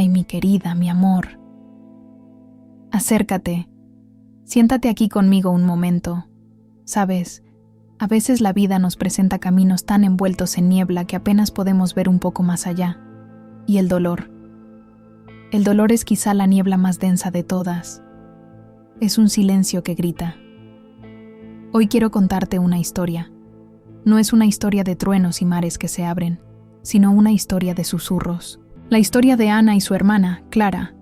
Ay, mi querida, mi amor. Acércate. Siéntate aquí conmigo un momento. Sabes, a veces la vida nos presenta caminos tan envueltos en niebla que apenas podemos ver un poco más allá. Y el dolor. El dolor es quizá la niebla más densa de todas. Es un silencio que grita. Hoy quiero contarte una historia. No es una historia de truenos y mares que se abren, sino una historia de susurros. La historia de Ana y su hermana, Clara,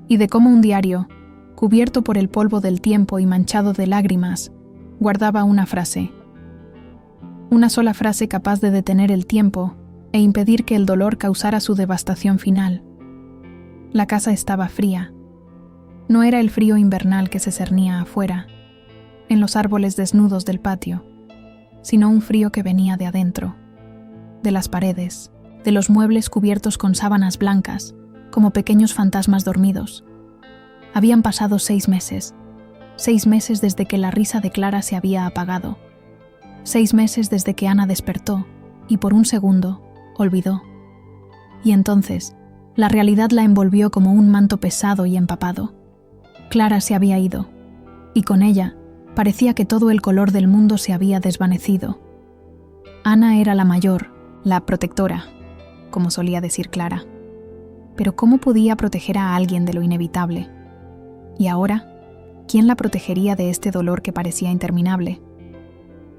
y de cómo un diario, cubierto por el polvo del tiempo y manchado de lágrimas, guardaba una frase. Una sola frase capaz de detener el tiempo e impedir que el dolor causara su devastación final. La casa estaba fría. No era el frío invernal que se cernía afuera, en los árboles desnudos del patio, sino un frío que venía de adentro, de las paredes, de los muebles cubiertos con sábanas blancas, como pequeños fantasmas dormidos. Habían pasado 6 meses. 6 meses desde que la risa de Clara se había apagado. 6 meses desde que Ana despertó y por un segundo olvidó. Y entonces, la realidad la envolvió como un manto pesado y empapado. Clara se había ido, y con ella parecía que todo el color del mundo se había desvanecido. Ana era la mayor, la protectora, como solía decir Clara. Pero ¿cómo podía proteger a alguien de lo inevitable? Y ahora, ¿quién la protegería de este dolor que parecía interminable?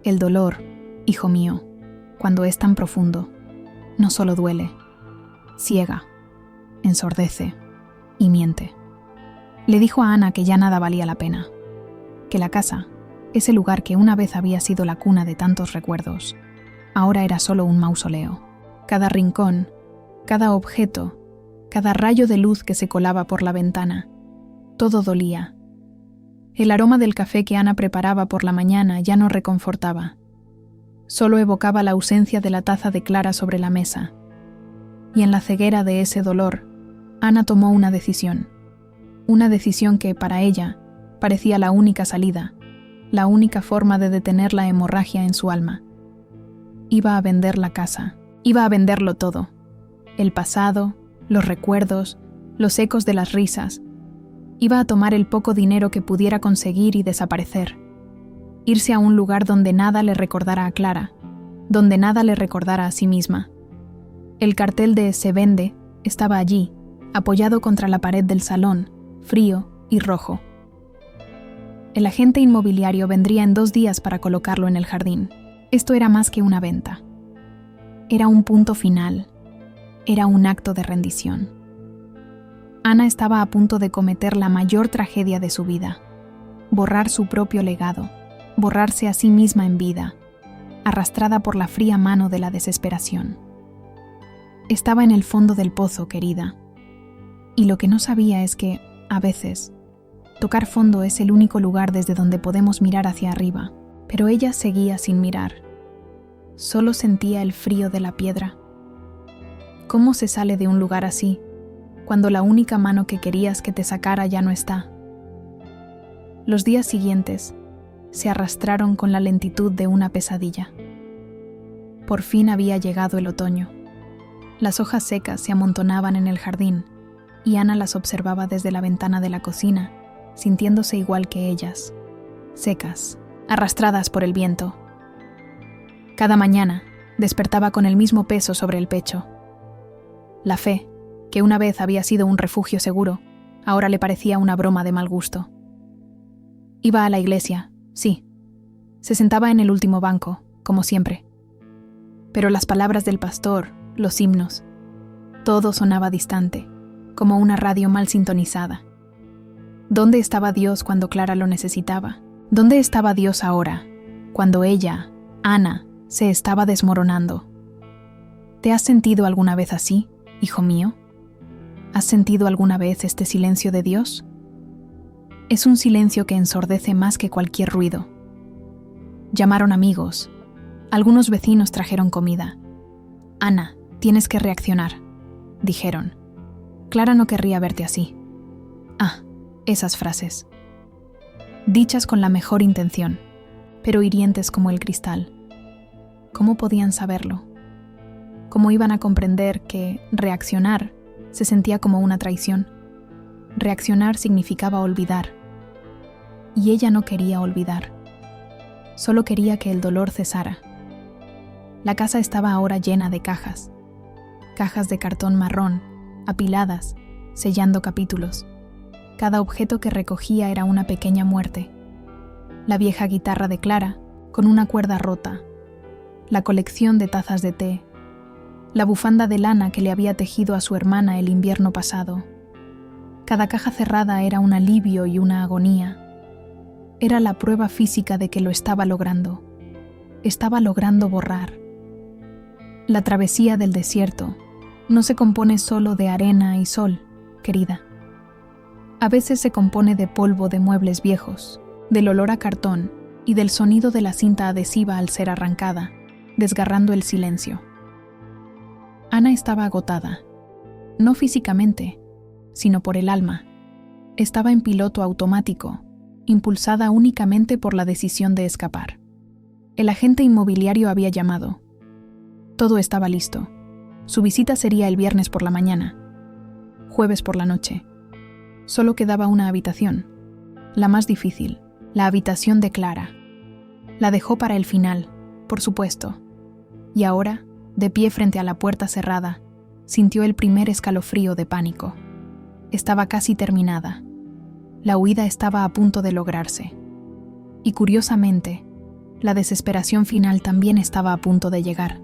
El dolor, hijo mío, cuando es tan profundo, no solo duele, ciega, ensordece y miente. Le dijo a Ana que ya nada valía la pena, que la casa, ese lugar que una vez había sido la cuna de tantos recuerdos, ahora era solo un mausoleo. Cada rincón, cada objeto, cada rayo de luz que se colaba por la ventana, todo dolía. El aroma del café que Ana preparaba por la mañana ya no reconfortaba. Solo evocaba la ausencia de la taza de Clara sobre la mesa. Y en la ceguera de ese dolor, Ana tomó una decisión que, para ella, parecía la única salida, la única forma de detener la hemorragia en su alma. Iba a vender la casa, iba a venderlo todo. El pasado, los recuerdos, los ecos de las risas. Iba a tomar el poco dinero que pudiera conseguir y desaparecer. Irse a un lugar donde nada le recordara a Clara, donde nada le recordara a sí misma. El cartel de "Se vende" estaba allí, apoyado contra la pared del salón, frío y rojo. El agente inmobiliario vendría en 2 días para colocarlo en el jardín. Esto era más que una venta. Era un punto final. Era un acto de rendición. Ana estaba a punto de cometer la mayor tragedia de su vida. Borrar su propio legado. Borrarse a sí misma en vida, arrastrada por la fría mano de la desesperación. Estaba en el fondo del pozo, querida. Y lo que no sabía es que, a veces, tocar fondo es el único lugar desde donde podemos mirar hacia arriba. Pero ella seguía sin mirar. Solo sentía el frío de la piedra. ¿Cómo se sale de un lugar así, cuando la única mano que querías que te sacara ya no está? Los días siguientes se arrastraron con la lentitud de una pesadilla. Por fin había llegado el otoño. Las hojas secas se amontonaban en el jardín, y Ana las observaba desde la ventana de la cocina, sintiéndose igual que ellas, secas, arrastradas por el viento. Cada mañana despertaba con el mismo peso sobre el pecho. La fe, que una vez había sido un refugio seguro, ahora le parecía una broma de mal gusto. Iba a la iglesia, sí. Se sentaba en el último banco, como siempre. Pero las palabras del pastor, los himnos, todo sonaba distante, como una radio mal sintonizada. ¿Dónde estaba Dios cuando Clara lo necesitaba? ¿Dónde estaba Dios ahora, cuando ella, Ana, se estaba desmoronando? ¿Te has sentido alguna vez así, hijo mío? ¿Has sentido alguna vez este silencio de Dios? Es un silencio que ensordece más que cualquier ruido. Llamaron amigos. Algunos vecinos trajeron comida. Ana, tienes que reaccionar, dijeron. Clara no querría verte así. Ah, esas frases. Dichas con la mejor intención, pero hirientes como el cristal. ¿Cómo podían saberlo? ¿Cómo iban a comprender que reaccionar Se sentía como una traición. Reaccionar significaba olvidar. Y ella no quería olvidar. Solo quería que el dolor cesara. La casa estaba ahora llena de cajas. Cajas de cartón marrón, apiladas, sellando capítulos. Cada objeto que recogía era una pequeña muerte. La vieja guitarra de Clara, con una cuerda rota. La colección de tazas de té. La bufanda de lana que le había tejido a su hermana el invierno pasado. Cada caja cerrada era un alivio y una agonía. Era la prueba física de que lo estaba logrando. Estaba logrando borrar. La travesía del desierto no se compone solo de arena y sol, querida. A veces se compone de polvo de muebles viejos, del olor a cartón y del sonido de la cinta adhesiva al ser arrancada, desgarrando el silencio. Ana estaba agotada, no físicamente, sino por el alma. Estaba en piloto automático, impulsada únicamente por la decisión de escapar. El agente inmobiliario había llamado. Todo estaba listo. Su visita sería el viernes por la mañana, jueves por la noche. Solo quedaba una habitación, la más difícil, la habitación de Clara. La dejó para el final, por supuesto. Y ahora, de pie frente a la puerta cerrada, sintió el primer escalofrío de pánico. Estaba casi terminada. La huida estaba a punto de lograrse. Y curiosamente, la desesperación final también estaba a punto de llegar.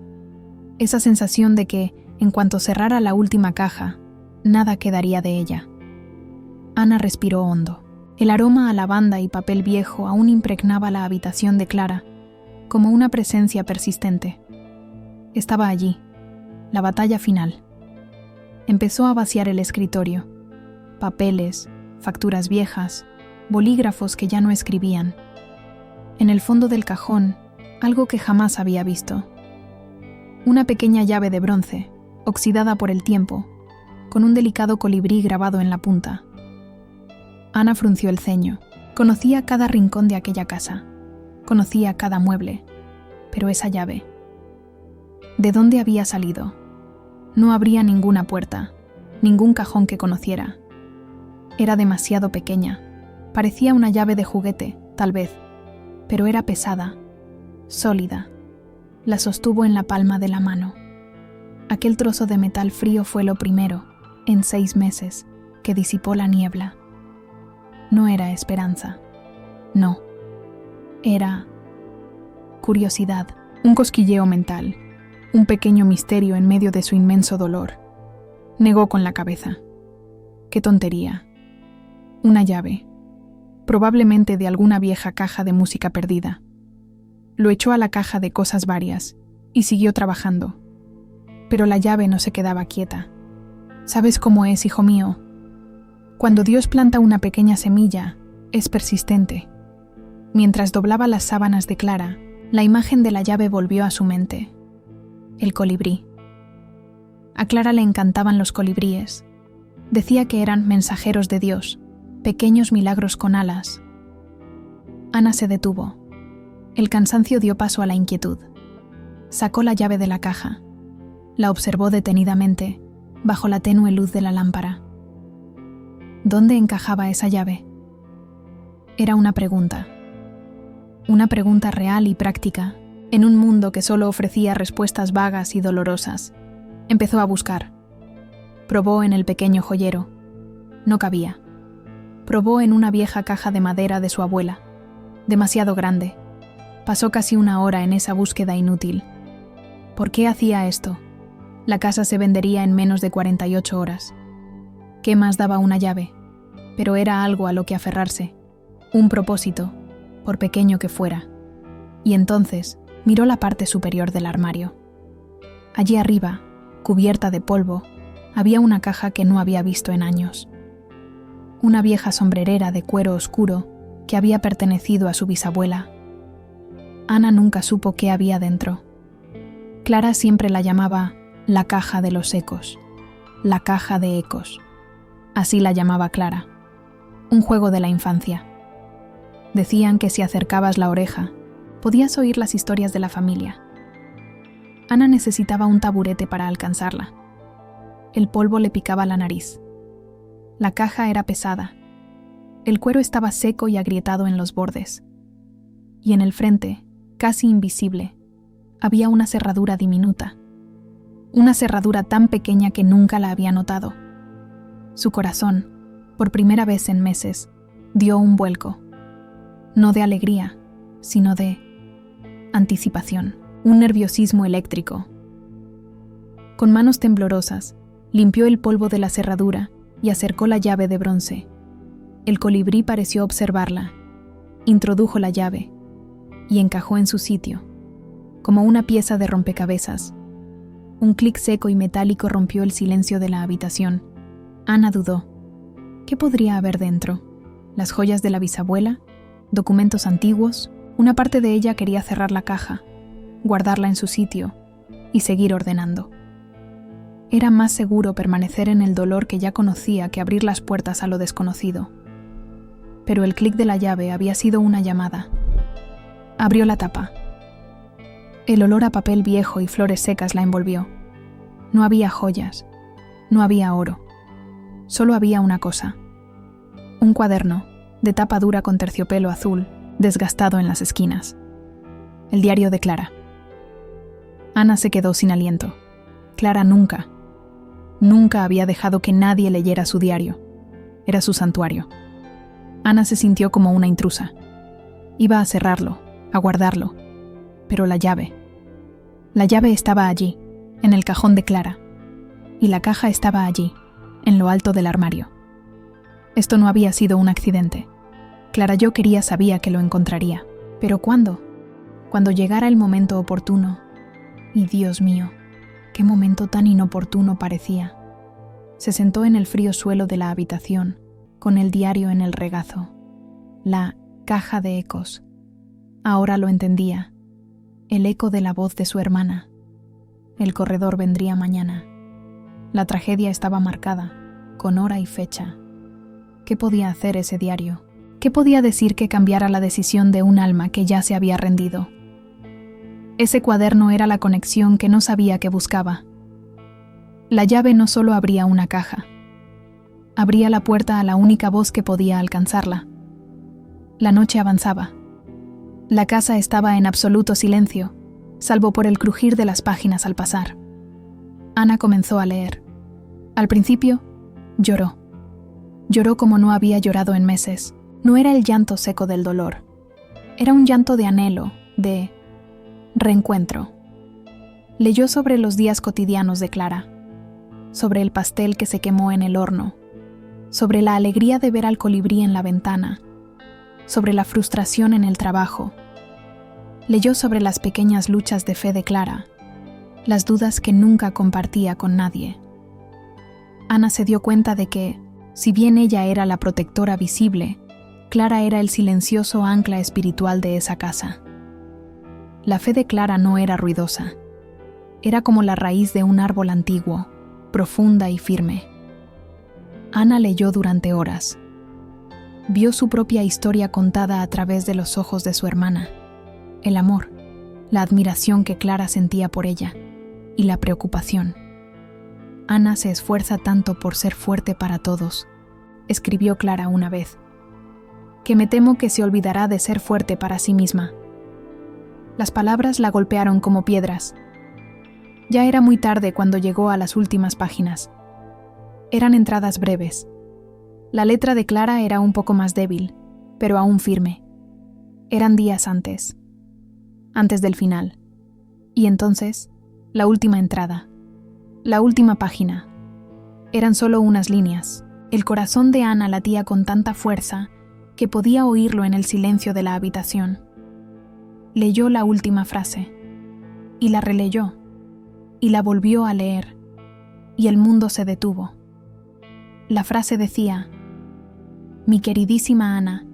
Esa sensación de que, en cuanto cerrara la última caja, nada quedaría de ella. Ana respiró hondo. El aroma a lavanda y papel viejo aún impregnaba la habitación de Clara, como una presencia persistente. Estaba allí, la batalla final. Empezó a vaciar el escritorio. Papeles, facturas viejas, bolígrafos que ya no escribían. En el fondo del cajón, algo que jamás había visto. Una pequeña llave de bronce, oxidada por el tiempo, con un delicado colibrí grabado en la punta. Ana frunció el ceño. Conocía cada rincón de aquella casa. Conocía cada mueble. Pero esa llave... ¿De dónde había salido? No abría ninguna puerta, ningún cajón que conociera. Era demasiado pequeña. Parecía una llave de juguete, tal vez, pero era pesada, sólida. La sostuvo en la palma de la mano. Aquel trozo de metal frío fue lo primero, en 6 meses, que disipó la niebla. No era esperanza. No. Era curiosidad, un cosquilleo mental, un pequeño misterio en medio de su inmenso dolor. Negó con la cabeza. ¡Qué tontería! Una llave, probablemente de alguna vieja caja de música perdida. Lo echó a la caja de cosas varias y siguió trabajando. Pero la llave no se quedaba quieta. ¿Sabes cómo es, hijo mío? Cuando Dios planta una pequeña semilla, es persistente. Mientras doblaba las sábanas de Clara, la imagen de la llave volvió a su mente. El colibrí. A Clara le encantaban los colibríes. Decía que eran mensajeros de Dios, pequeños milagros con alas. Ana se detuvo. El cansancio dio paso a la inquietud. Sacó la llave de la caja. La observó detenidamente, bajo la tenue luz de la lámpara. ¿Dónde encajaba esa llave? Era una pregunta real y práctica, en un mundo que solo ofrecía respuestas vagas y dolorosas. Empezó a buscar. Probó en el pequeño joyero. No cabía. Probó en una vieja caja de madera de su abuela. Demasiado grande. Pasó casi 1 hora en esa búsqueda inútil. ¿Por qué hacía esto? La casa se vendería en menos de 48 horas. ¿Qué más daba una llave? Pero era algo a lo que aferrarse. Un propósito, por pequeño que fuera. Y entonces miró la parte superior del armario. Allí arriba, cubierta de polvo, había una caja que no había visto en años. Una vieja sombrerera de cuero oscuro que había pertenecido a su bisabuela. Ana nunca supo qué había dentro. Clara siempre la llamaba la caja de los ecos, la caja de ecos. Así la llamaba Clara. Un juego de la infancia. Decían que si acercabas la oreja, podías oír las historias de la familia. Ana necesitaba un taburete para alcanzarla. El polvo le picaba la nariz. La caja era pesada. El cuero estaba seco y agrietado en los bordes. Y en el frente, casi invisible, había una cerradura diminuta. Una cerradura tan pequeña que nunca la había notado. Su corazón, por primera vez en meses, dio un vuelco. No de alegría, sino de anticipación, un nerviosismo eléctrico. Con manos temblorosas, limpió el polvo de la cerradura y acercó la llave de bronce. El colibrí pareció observarla, introdujo la llave y encajó en su sitio, como una pieza de rompecabezas. Un clic seco y metálico rompió el silencio de la habitación. Ana dudó. ¿Qué podría haber dentro? ¿Las joyas de la bisabuela? ¿Documentos antiguos? Una parte de ella quería cerrar la caja, guardarla en su sitio y seguir ordenando. Era más seguro permanecer en el dolor que ya conocía que abrir las puertas a lo desconocido. Pero el clic de la llave había sido una llamada. Abrió la tapa. El olor a papel viejo y flores secas la envolvió. No había joyas, no había oro. Solo había una cosa. Un cuaderno, de tapa dura con terciopelo azul, desgastado en las esquinas. El diario de Clara. Ana se quedó sin aliento. Clara nunca había dejado que nadie leyera su diario. Era su santuario. Ana se sintió como una intrusa. Iba a cerrarlo, a guardarlo. Pero la llave estaba allí, en el cajón de Clara. Y la caja estaba allí, en lo alto del armario. Esto no había sido un accidente. Clara sabía que lo encontraría. ¿Pero cuándo? Cuando llegara el momento oportuno. Y Dios mío, qué momento tan inoportuno parecía. Se sentó en el frío suelo de la habitación, con el diario en el regazo. La caja de ecos. Ahora lo entendía. El eco de la voz de su hermana. El corredor vendría mañana. La tragedia estaba marcada, con hora y fecha. ¿Qué podía hacer ese diario? ¿Qué podía decir que cambiara la decisión de un alma que ya se había rendido? Ese cuaderno era la conexión que no sabía que buscaba. La llave no solo abría una caja, abría la puerta a la única voz que podía alcanzarla. La noche avanzaba. La casa estaba en absoluto silencio, salvo por el crujir de las páginas al pasar. Ana comenzó a leer. Al principio, lloró. Lloró como no había llorado en meses. No era el llanto seco del dolor. Era un llanto de anhelo, de reencuentro. Leyó sobre los días cotidianos de Clara, sobre el pastel que se quemó en el horno, sobre la alegría de ver al colibrí en la ventana, sobre la frustración en el trabajo. Leyó sobre las pequeñas luchas de fe de Clara, las dudas que nunca compartía con nadie. Ana se dio cuenta de que, si bien ella era la protectora visible, Clara era el silencioso ancla espiritual de esa casa. La fe de Clara no era ruidosa. Era como la raíz de un árbol antiguo, profunda y firme. Ana leyó durante horas. Vio su propia historia contada a través de los ojos de su hermana. El amor, la admiración que Clara sentía por ella y la preocupación. Ana se esfuerza tanto por ser fuerte para todos, escribió Clara una vez, que me temo que se olvidará de ser fuerte para sí misma. Las palabras la golpearon como piedras. Ya era muy tarde cuando llegó a las últimas páginas. Eran entradas breves. La letra de Clara era un poco más débil, pero aún firme. Eran días antes del final. Y entonces, la última entrada. La última página. Eran solo unas líneas. El corazón de Ana latía con tanta fuerza que podía oírlo en el silencio de la habitación. Leyó la última frase, y la releyó, y la volvió a leer, y el mundo se detuvo. La frase decía: «Mi queridísima Ana,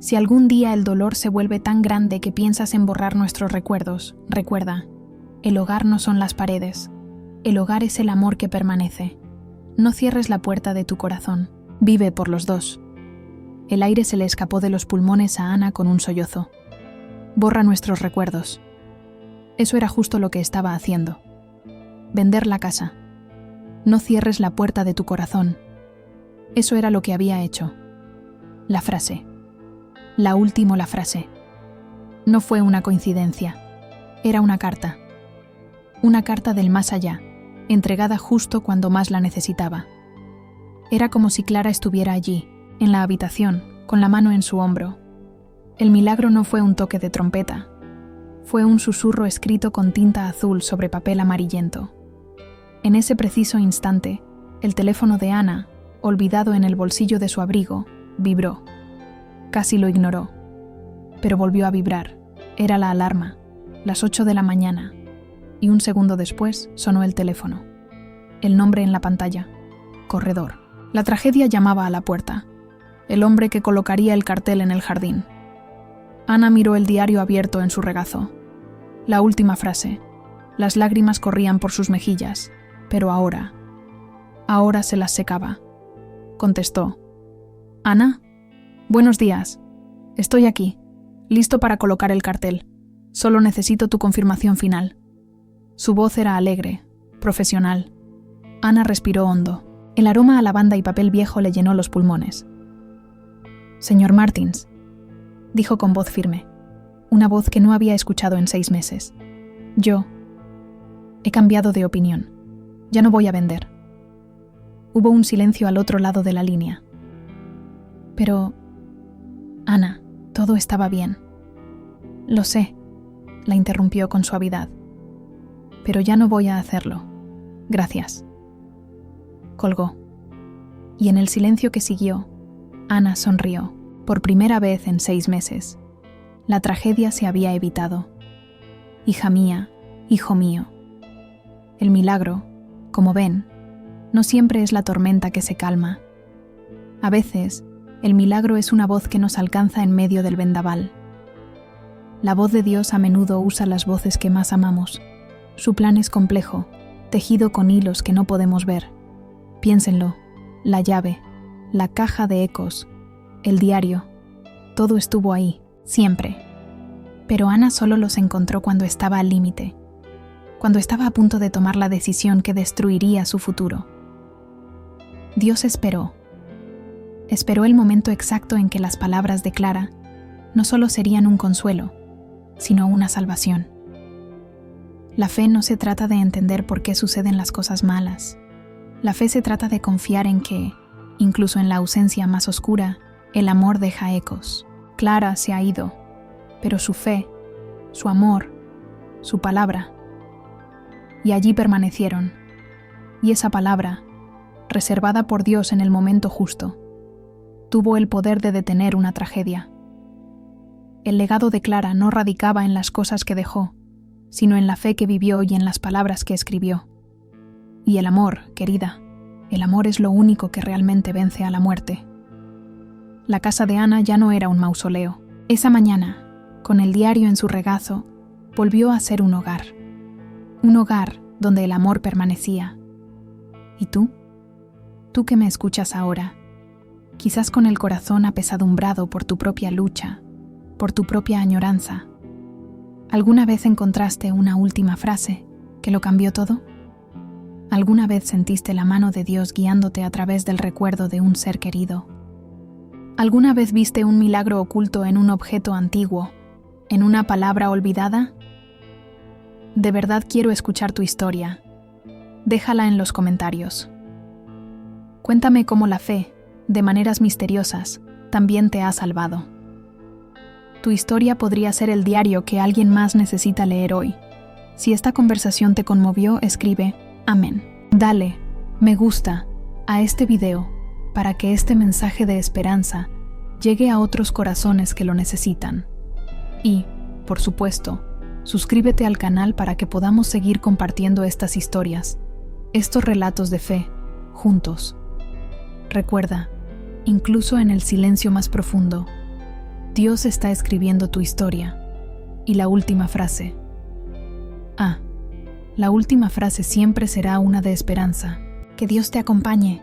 si algún día el dolor se vuelve tan grande que piensas en borrar nuestros recuerdos, recuerda, el hogar no son las paredes, el hogar es el amor que permanece. No cierres la puerta de tu corazón, vive por los dos». El aire se le escapó de los pulmones a Ana con un sollozo. Borra nuestros recuerdos. Eso era justo lo que estaba haciendo. Vender la casa. No cierres la puerta de tu corazón. Eso era lo que había hecho. La frase. La frase. No fue una coincidencia. Era una carta. Una carta del más allá, entregada justo cuando más la necesitaba. Era como si Clara estuviera allí, en la habitación, con la mano en su hombro. El milagro no fue un toque de trompeta. Fue un susurro escrito con tinta azul sobre papel amarillento. En ese preciso instante, el teléfono de Ana, olvidado en el bolsillo de su abrigo, vibró. Casi lo ignoró. Pero volvió a vibrar. Era la alarma, las 8 de la mañana, y un segundo después sonó el teléfono. El nombre en la pantalla. Corredor. La tragedia llamaba a la puerta. El hombre que colocaría el cartel en el jardín. Ana miró el diario abierto en su regazo. La última frase. Las lágrimas corrían por sus mejillas, pero ahora se las secaba. Contestó. «Ana, buenos días. Estoy aquí, listo para colocar el cartel. Solo necesito tu confirmación final». Su voz era alegre, profesional. Ana respiró hondo. El aroma a lavanda y papel viejo le llenó los pulmones. «Señor Martins», dijo con voz firme, una voz que no había escuchado en 6 meses. «Yo he cambiado de opinión. Ya no voy a vender». Hubo un silencio al otro lado de la línea. «Pero, Ana, todo estaba bien». «Lo sé», la interrumpió con suavidad. «Pero ya no voy a hacerlo. Gracias». Colgó. Y en el silencio que siguió, Ana sonrió, por primera vez en 6 meses. La tragedia se había evitado. Hija mía, hijo mío. El milagro, como ven, no siempre es la tormenta que se calma. A veces, el milagro es una voz que nos alcanza en medio del vendaval. La voz de Dios a menudo usa las voces que más amamos. Su plan es complejo, tejido con hilos que no podemos ver. Piénsenlo, la llave, la caja de ecos, el diario, todo estuvo ahí, siempre. Pero Ana solo los encontró cuando estaba al límite, cuando estaba a punto de tomar la decisión que destruiría su futuro. Dios esperó. Esperó el momento exacto en que las palabras de Clara no solo serían un consuelo, sino una salvación. La fe no se trata de entender por qué suceden las cosas malas. La fe se trata de confiar en que, incluso en la ausencia más oscura, el amor deja ecos. Clara se ha ido, pero su fe, su amor, su palabra. Y allí permanecieron. Y esa palabra, reservada por Dios en el momento justo, tuvo el poder de detener una tragedia. El legado de Clara no radicaba en las cosas que dejó, sino en la fe que vivió y en las palabras que escribió. Y el amor, querida, el amor es lo único que realmente vence a la muerte. La casa de Ana ya no era un mausoleo. Esa mañana, con el diario en su regazo, volvió a ser un hogar. Un hogar donde el amor permanecía. ¿Y tú? Tú que me escuchas ahora, quizás con el corazón apesadumbrado por tu propia lucha, por tu propia añoranza. ¿Alguna vez encontraste una última frase que lo cambió todo? ¿Alguna vez sentiste la mano de Dios guiándote a través del recuerdo de un ser querido? ¿Alguna vez viste un milagro oculto en un objeto antiguo, en una palabra olvidada? De verdad quiero escuchar tu historia. Déjala en los comentarios. Cuéntame cómo la fe, de maneras misteriosas, también te ha salvado. Tu historia podría ser el diario que alguien más necesita leer hoy. Si esta conversación te conmovió, escribe amén. Dale me gusta a este video para que este mensaje de esperanza llegue a otros corazones que lo necesitan. Y, por supuesto, suscríbete al canal para que podamos seguir compartiendo estas historias, estos relatos de fe, juntos. Recuerda, incluso en el silencio más profundo, Dios está escribiendo tu historia. Y la última frase. La última frase siempre será una de esperanza. Que Dios te acompañe.